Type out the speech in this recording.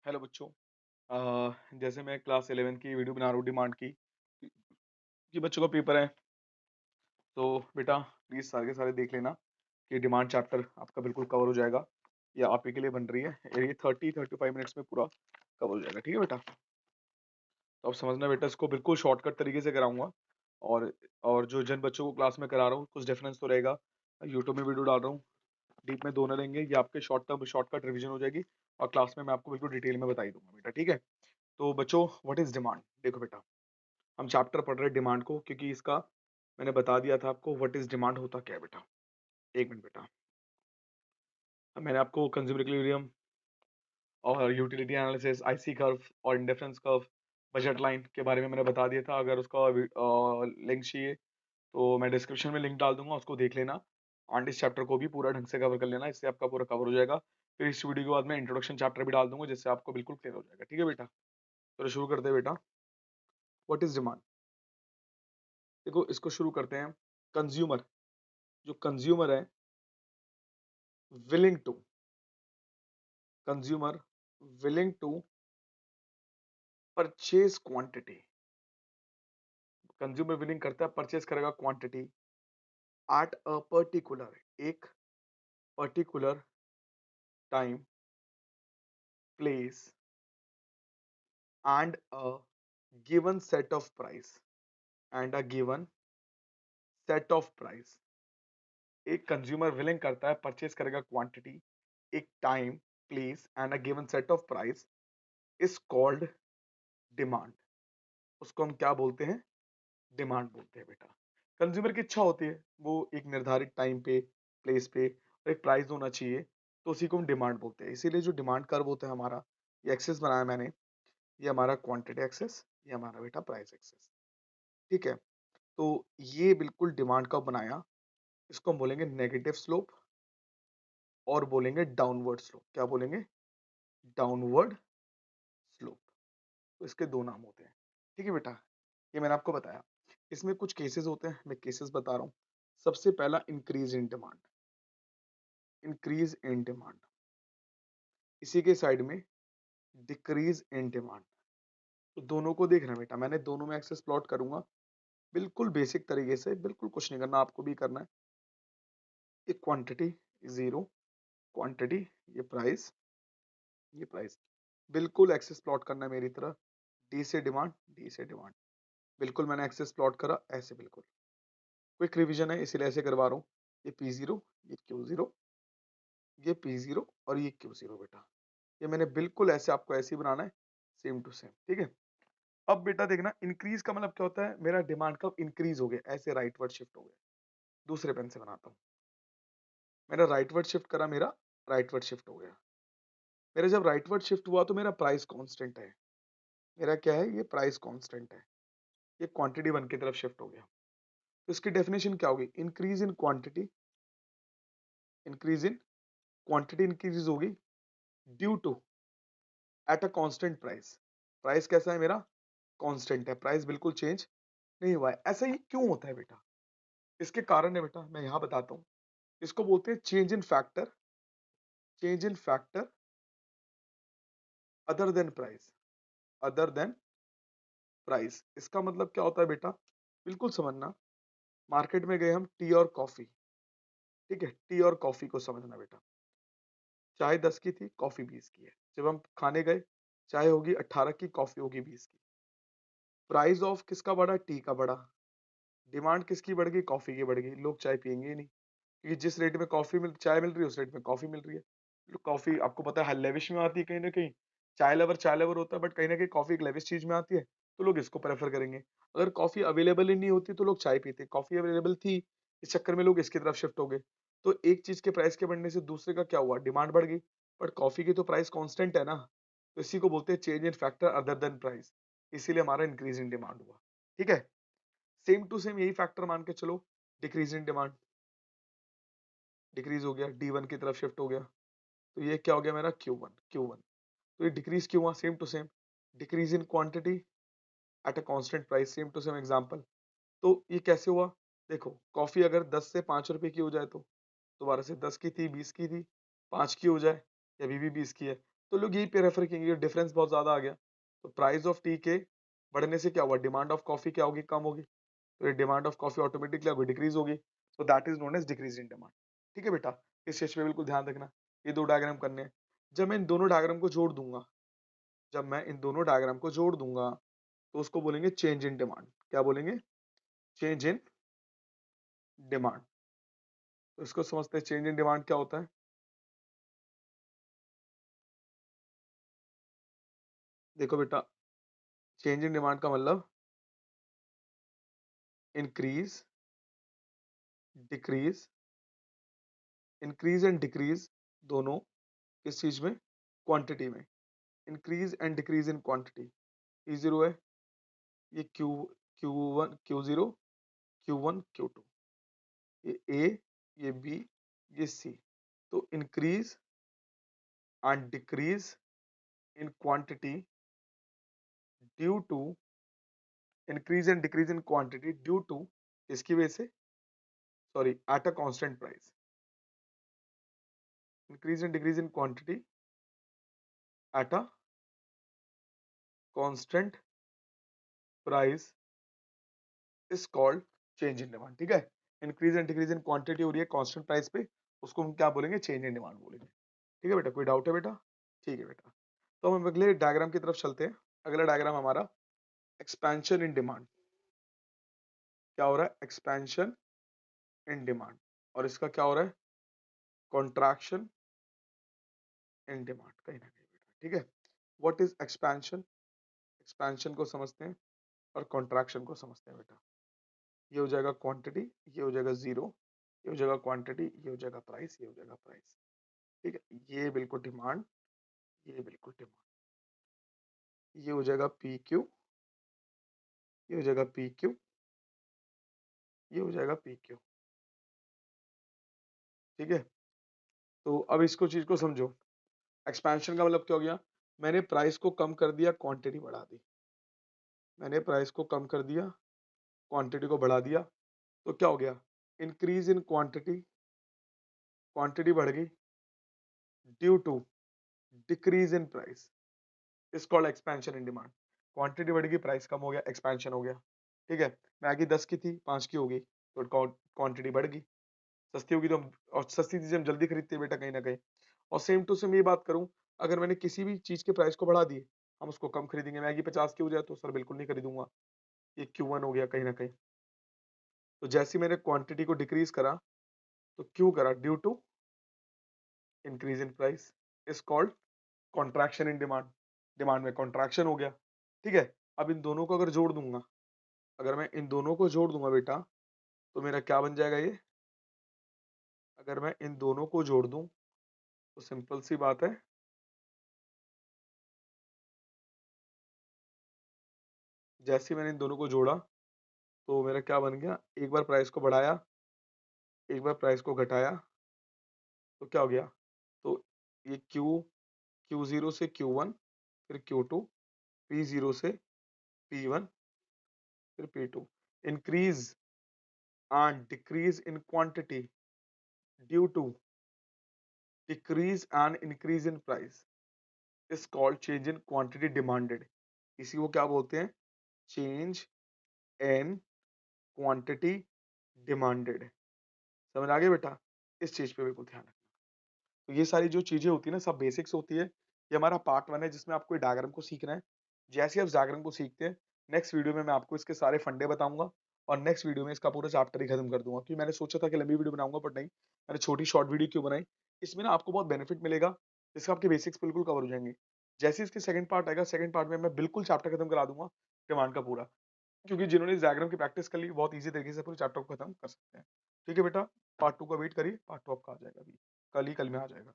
Hello बच्चों। जैसे मैं क्लास 11 की वीडियो बना रहा हूँ डिमांड की कि बच्चों का पेपर है। तो बेटा प्लीज़ सारे के सारे देख लेना कि डिमांड चैप्टर आपका बिल्कुल कवर हो जाएगा। या आप ही के लिए बन रही है, ये 30-35 मिनट्स में पूरा कवर हो जाएगा। ठीक है बेटा, तो अब समझना बेटा, इसको बिल्कुल शॉर्टकट तरीके से कराऊंगा। और और जो जिन बच्चों को क्लास में करा रहा हूँ कुछ डिफरेंस तो रहेगा। यूट्यूब में वीडियो डाल रहा हूँ, डीप में दोनों रहेंगे। ये आपके शॉर्ट टर्म शॉर्टकट रिवीजन हो जाएगी और क्लास में मैं आपको बिल्कुल डिटेल में बता ही दूंगा बेटा। ठीक है, तो बच्चों व्हाट इज डिमांड, देखो बेटा हम चैप्टर पढ़ रहे हैं डिमांड को, क्योंकि इसका मैंने बता दिया था आपको व्हाट इज डिमांड होता क्या है बेटा। एक मिनट बेटा, अब मैंने आपको कंज्यूमर इक्विलिब्रियम और यूटिलिटी एनालिसिस, आईसी कर्व और इंडिफरेंस कर्व, बजट लाइन के बारे में मैंने बता दिया था। अगर उसका लिंक चाहिए तो मैं डिस्क्रिप्शन में लिंक डाल दूंगा, उसको देख लेना। एंड इस चैप्टर को भी पूरा ढंग से कवर कर लेना, इससे आपका पूरा कवर हो जाएगा। फिर इस वीडियो के बाद मैं इंट्रोडक्शन चैप्टर भी डाल दूंगा, जिससे आपको बिल्कुल क्लियर हो जाएगा। ठीक है बेटा, तो शुरू करते हैं बेटा। व्हाट इज डिमांड, देखो इसको शुरू करते हैं। कंज्यूमर, जो कंज्यूमर है willing to, consumer willing to purchase quantity, consumer willing करता है, परचेज करेगा क्वांटिटी एट अ पर्टिकुलर, एक particular time, place and a given set of price, and a given set of price. एक consumer willing करता है, purchase करेगा quantity, एक time, place and a given set of price is called demand. उसको हम क्या बोलते हैं, डिमांड बोलते हैं बेटा। कंज्यूमर की इच्छा होती है, वो एक निर्धारित टाइम पे, प्लेस पे और एक प्राइस होना चाहिए, तो उसी को हम डिमांड बोलते हैं। इसीलिए जो डिमांड कर्व होता है हमारा, ये एक्सेस बनाया मैंने, ये हमारा क्वांटिटी एक्सेस, ये हमारा बेटा प्राइस एक्सेस। ठीक है, तो ये बिल्कुल डिमांड कर्व बनाया, इसको हम बोलेंगे नेगेटिव स्लोप और बोलेंगे डाउनवर्ड स्लोप। क्या बोलेंगे, डाउनवर्ड स्लोप। तो इसके दो नाम होते हैं। ठीक है बेटा, ये मैंने आपको बताया। इसमें कुछ केसेस होते हैं, मैं केसेस बता रहा हूँ। सबसे पहला increase in demand, increase in demand. इसी के साइड में डिक्रीज इन डिमांड। तो दोनों को देखना बेटा, मैंने दोनों में एक्सेस प्लॉट करूंगा बिल्कुल बेसिक तरीके से, बिल्कुल कुछ नहीं करना, आपको भी करना है। ये क्वांटिटी जीरो, क्वांटिटी, ये प्राइस, ये प्राइस, बिल्कुल एक्सेस प्लॉट करना है मेरी तरह। डी से डिमांड, डी से डिमांड, बिल्कुल मैंने एक्सेस प्लॉट करा ऐसे, बिल्कुल क्विक रिवीजन है इसीलिए ऐसे करवा रहा हूँ। ये पी जीरो, ये क्यू जीरो, ये पी जीरो और ये क्यू जीरो बेटा। ये मैंने बिल्कुल ऐसे, आपको ऐसे ही बनाना है, सेम टू सेम। ठीक है, अब बेटा देखना, इंक्रीज का मतलब क्या होता है, मेरा डिमांड कब इंक्रीज हो गया, ऐसे राइट वर्ड शिफ्ट हो गया। दूसरे पेन से बनाता हूँ, मेरा राइट वर्ड शिफ्ट करा, मेरा राइट वर्ड शिफ्ट हो गया। मेरा जब राइट वर्ड शिफ्ट हुआ तो मेरा प्राइस कांस्टेंट है, मेरा क्या है, ये प्राइस कांस्टेंट है, ये क्वांटिटी वन की तरफ शिफ्ट हो गया। तो इसकी डेफिनेशन क्या होगी, increase in quantity, increase in quantity increase होगी due to at a constant price. Price कैसा है मेरा, कांस्टेंट है, प्राइस बिल्कुल चेंज नहीं हुआ है। ऐसा ही क्यों होता है बेटा, इसके कारण है बेटा, मैं यहां बताता हूं। इसको बोलते हैं change in factor, change in factor other than price, other than price. इसका मतलब क्या होता है बेटा, बिल्कुल समझना। मार्केट में गए हम, टी और कॉफी, ठीक है, टी और कॉफी को समझना बेटा। चाय 10 की थी, कॉफी 20 की है। जब हम खाने गए, चाय होगी 18 की, कॉफी होगी 20 की। प्राइस ऑफ किसका बढ़ा, टी का बढ़ा। डिमांड किसकी बढ़ गई, कॉफी की बढ़ गई। लोग चाय पियेंगे ही नहीं, क्योंकि जिस रेट में चाय मिल रही है उस रेट में कॉफी मिल रही है। कॉफी आपको पता है लेविश में आती है कहीं ना कहीं। चाय लवर होता है, बट कहीं ना कहीं कॉफी एक लेविश चीज में आती है, तो लोग इसको प्रेफर करेंगे। अगर कॉफी अवेलेबल ही नहीं होती तो लोग चाय पीते, कॉफी अवेलेबल थी, इस चक्कर में लोग इसकी तरफ शिफ्ट हो गए। तो एक चीज के प्राइस के बढ़ने से दूसरे का क्या हुआ, डिमांड बढ़ गई। बट कॉफी की तो प्राइस कांस्टेंट है ना, तो इसी को बोलते हैं change in factor other than price. इसीलिए हमारा इंक्रीज इन डिमांड हुआ। ठीक है, सेम टू सेम यही फैक्टर मान के चलो, डिक्रीज इन डिमांड, डिक्रीज हो गया, डी वन की तरफ शिफ्ट हो गया। तो ये क्या हो गया मेरा, क्यू वन, क्यू वन। तो ये डिक्रीज क्यों हुआ, same to same, decrease in quantity at a constant price, same to same example. तो ये कैसे हुआ, देखो कॉफी अगर 10 से 5 रुपए की हो जाए, तो दोबारा से 10 की थी, 20 की थी, 5 की हो जाए, या अभी भी 20 की है, तो लोग यही पे रेफर करेंगे, डिफरेंस बहुत ज्यादा आ गया। तो प्राइस ऑफ टी के बढ़ने से क्या हुआ, डिमांड ऑफ कॉफी क्या होगी, कम होगी। तो ये डिमांड ऑफ कॉफी ऑटोमेटिकली होगी, डिक्रीज होगी। So that is known as decrease in demand. ठीक है बेटा, इस चीज पे बिल्कुल ध्यान रखना। ये दो डायग्राम करने हैं। जब मैं इन दोनों डायग्राम को जोड़ दूंगा, जब मैं इन दोनों डायग्राम को जोड़ दूंगा तो उसको बोलेंगे चेंज इन डिमांड। क्या बोलेंगे, चेंज इन डिमांड। तो इसको समझते हैं, चेंज इन डिमांड क्या होता है। देखो बेटा, चेंज इन डिमांड का मतलब increase, decrease, increase and decrease दोनों किस चीज में, क्वांटिटी में। Increase and decrease in quantity. E zero है, ये Q, Q1 Q0, Q1 Q2, ये ए, ये बी, ये सी। तो increase and decrease in quantity due to, increase and decrease in quantity due to, इसकी वजह से, sorry, at a constant price. Increase and decrease in quantity at a constant price is called change in demand. ठीक है, increase and decrease in quantity हो रही है constant price पे, उसको हम क्या बोलेंगे, चेंज इन डिमांड बोलेंगे। ठीक है बेटा, कोई डाउट है बेटा। ठीक है बेटा, तो हम अगले डायग्राम की तरफ चलते हैं। अगला डायग्राम हमारा एक्सपेंशन इन डिमांड। क्या हो रहा है, एक्सपेंशन इन डिमांड, और इसका क्या हो रहा है, कॉन्ट्रैक्शन इन डिमांड, कहीं ना कहीं बेटा। ठीक है, व्हाट इज एक्सपेंशन, एक्सपेंशन को समझते हैं और कॉन्ट्रैक्शन को समझते हैं बेटा। ये हो जाएगा क्वांटिटी, ये हो जाएगा जीरो, ये हो जाएगा क्वांटिटी, ये हो जाएगा प्राइस, ये हो जाएगा प्राइस। ठीक है, ये बिल्कुल डिमांड, ये बिल्कुल डिमांड, ये हो जाएगा पी क्यू, ये हो जाएगा पी क्यू, ये हो जाएगा पी क्यू। ठीक है, तो अब इसको चीज को समझो। एक्सपेंशन का मतलब क्या हो गया, मैंने प्राइस को कम कर दिया, क्वांटिटी बढ़ा दी। मैंने प्राइस को कम कर दिया, क्वांटिटी को बढ़ा दिया, तो क्या हो गया, इंक्रीज इन क्वांटिटी, क्वांटिटी बढ़ गई due to decrease in price, is called expansion in demand. Quantity बढ़ गई, प्राइस कम हो गया, एक्सपेंशन हो गया। ठीक है, मैगी 10 की थी, 5 की हो गई, तो क्वांटिटी बढ़ गई। सस्ती होगी तो और सस्ती चीजें हम जल्दी खरीदते हैं बेटा, कहीं ना कहीं। और सेम टू सेम ये बात करूं, अगर मैंने किसी भी चीज के प्राइस को बढ़ा दिए, हम उसको कम खरीदेंगे। मैगी 50 की हो जाए तो सर बिल्कुल नहीं खरीदूंगा, ये Q1 हो गया कहीं ना कहीं। तो जैसे मैंने क्वांटिटी को डिक्रीज करा, तो क्यों करा, due to increase in price, is called contraction in demand. Demand में कॉन्ट्रैक्शन हो गया। ठीक है, अब इन दोनों को अगर जोड़ दूंगा, अगर मैं इन दोनों को जोड़ दूंगा बेटा, तो मेरा क्या बन जाएगा ये, अगर मैं इन दोनों को जोड़ दूं तो सिंपल सी बात है, जैसे ही मैंने इन दोनों को जोड़ा तो मेरा क्या बन गया, एक बार प्राइस को बढ़ाया, एक बार प्राइस को घटाया, तो क्या हो गया, तो ये Q0 से Q1, फिर Q2, P0 से P1, फिर P2। Increase and decrease in quantity due to decrease and increase in price is called change in quantity demanded. इसी को क्या बोलते हैं, चेंज इन क्वांटिटी डिमांडेड। समझ आ गया बेटा, इस चीज पे बिल्कुल ध्यान रखना। तो ये सारी जो चीजें होती है ना, सब बेसिक्स होती है। ये हमारा पार्ट 1 है, जिसमें आपको डायग्राम को सीखना है। जैसे आप डायग्राम को सीखते हैं, नेक्स्ट वीडियो में मैं आपको इसके सारे फंडे बताऊंगा, और नेक्स्ट वीडियो में इसका पूरा चैप्टर ही खत्म कर दूंगा। क्योंकि मैंने सोचा था कि लंबी वीडियो बनाऊंगा, बट नहीं, मैंने छोटी शॉर्ट वीडियो क्यों बनाई, इसमें ना आपको बहुत बेनिफिट मिलेगा, जिससे आपके बेसिक्स बिल्कुल कवर हो जाएंगे। जैसे इसके सेकंड पार्ट आएगा, सेकंड पार्ट में मैं बिल्कुल चैप्टर खत्म करा दूंगा डिमांड का पूरा। क्योंकि जिन्होंने इस डायग्राम की प्रैक्टिस कर ली, बहुत ईजी तरीके से पूरे चैप्टर को खत्म कर सकते हैं। ठीक है बेटा, पार्ट 2 का वेट करिए, पार्ट 2 आपका आ जाएगा अभी, कल ही कल में आ जाएगा।